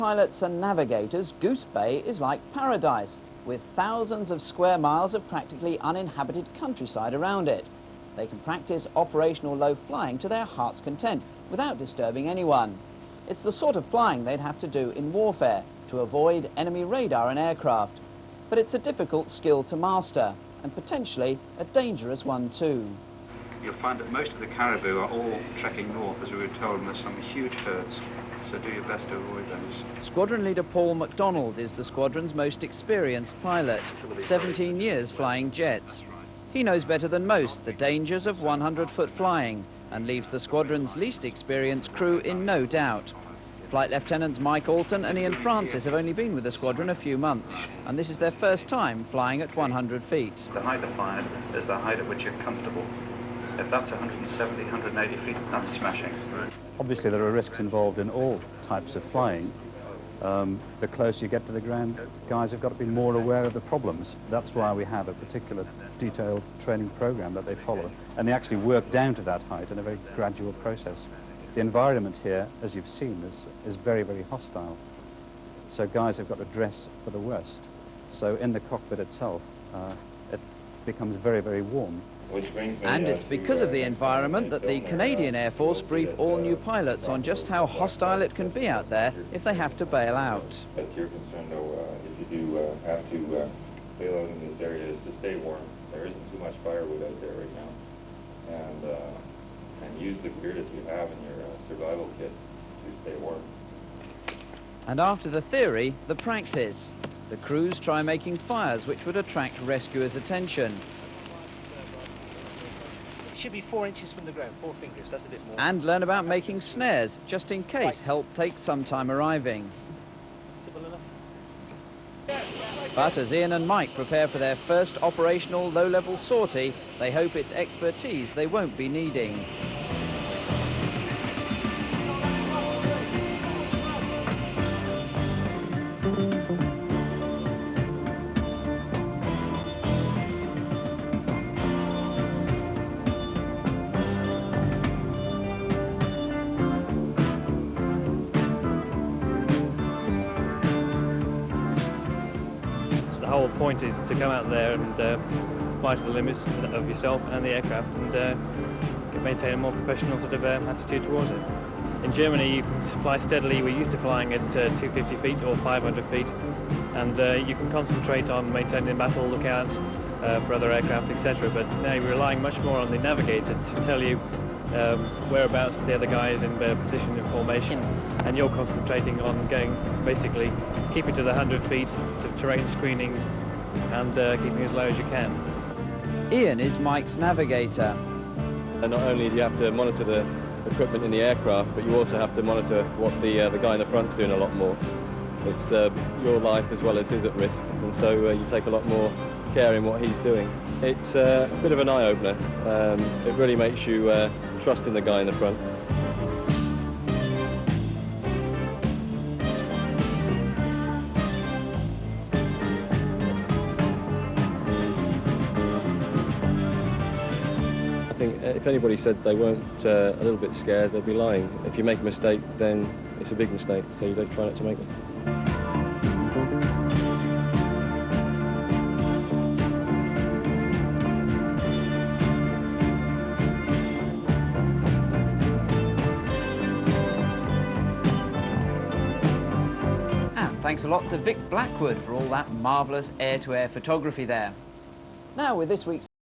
Pilots and navigators, Goose Bay is like paradise, with thousands of square miles of practically uninhabited countryside around it. They can practice operational low flying to their heart's content, without disturbing anyone. It's the sort of flying they'd have to do in warfare, to avoid enemy radar and aircraft. But it's a difficult skill to master, and potentially a dangerous one too. You'll find that most of the caribou are all trekking north, as we were told, and there's some huge herds. So do your best to avoid those. Squadron leader Paul MacDonald is the squadron's most experienced pilot, 17 years flying jets. He knows better than most the dangers of 100-foot flying and leaves the squadron's least experienced crew in no doubt. Flight Lieutenants Mike Alton and Ian Francis have only been with the squadron a few months, and this is their first time flying at 100 feet. The height of flying is the height at which you're comfortable. If that's 170, 180 feet, that's smashing. Obviously, there are risks involved in all types of flying. The closer you get to the ground, guys have got to be more aware of the problems. That's why we have a particular detailed training program that they follow. And they actually work down to that height in a very gradual process. The environment here, as you've seen, is very, very hostile. So guys have got to dress for the worst. So in the cockpit itself, it becomes very, very warm. And it's because of the environment that the Canadian Air Force brief all new pilots on just how hostile it can be out there if they have to bail out. But you're concerned, though, if you do have to bail out in these areas to stay warm. There isn't too much firewood out there right now. And use the gear that you have in your survival kit to stay warm. And after the theory, the practice. The crews try making fires which would attract rescuers' attention. Should be 4 inches from the ground, 4 fingers, that's a bit more. And learn about making snares, just in case help takes some time arriving. Simple enough. But as Ian and Mike prepare for their first operational low-level sortie, they hope it's expertise they won't be needing. The whole point is to come out there and fly to the limits of yourself and the aircraft and maintain a more professional sort of attitude towards it. In Germany, you can fly steadily. We're used to flying at 250 feet or 500 feet, and you can concentrate on maintaining battle lookout for other aircraft, etc. But now you're relying much more on the navigator to tell you whereabouts the other guy is in position and formation, and you're concentrating on going, basically, keeping to the 100 feet to terrain screening and keeping as low as you can. Ian is Mike's navigator. And not only do you have to monitor the equipment in the aircraft, but you also have to monitor what the guy in the front's doing a lot more. It's your life as well as his at risk, and so you take a lot more care in what he's doing. It's a bit of an eye-opener. It really makes you trust in the guy in the front. I think if anybody said they weren't a little bit scared, they'd be lying. If you make a mistake, then it's a big mistake, so you don't try not to make it. Thanks a lot to Vic Blackwood for all that marvellous air-to-air photography there. Now with this week's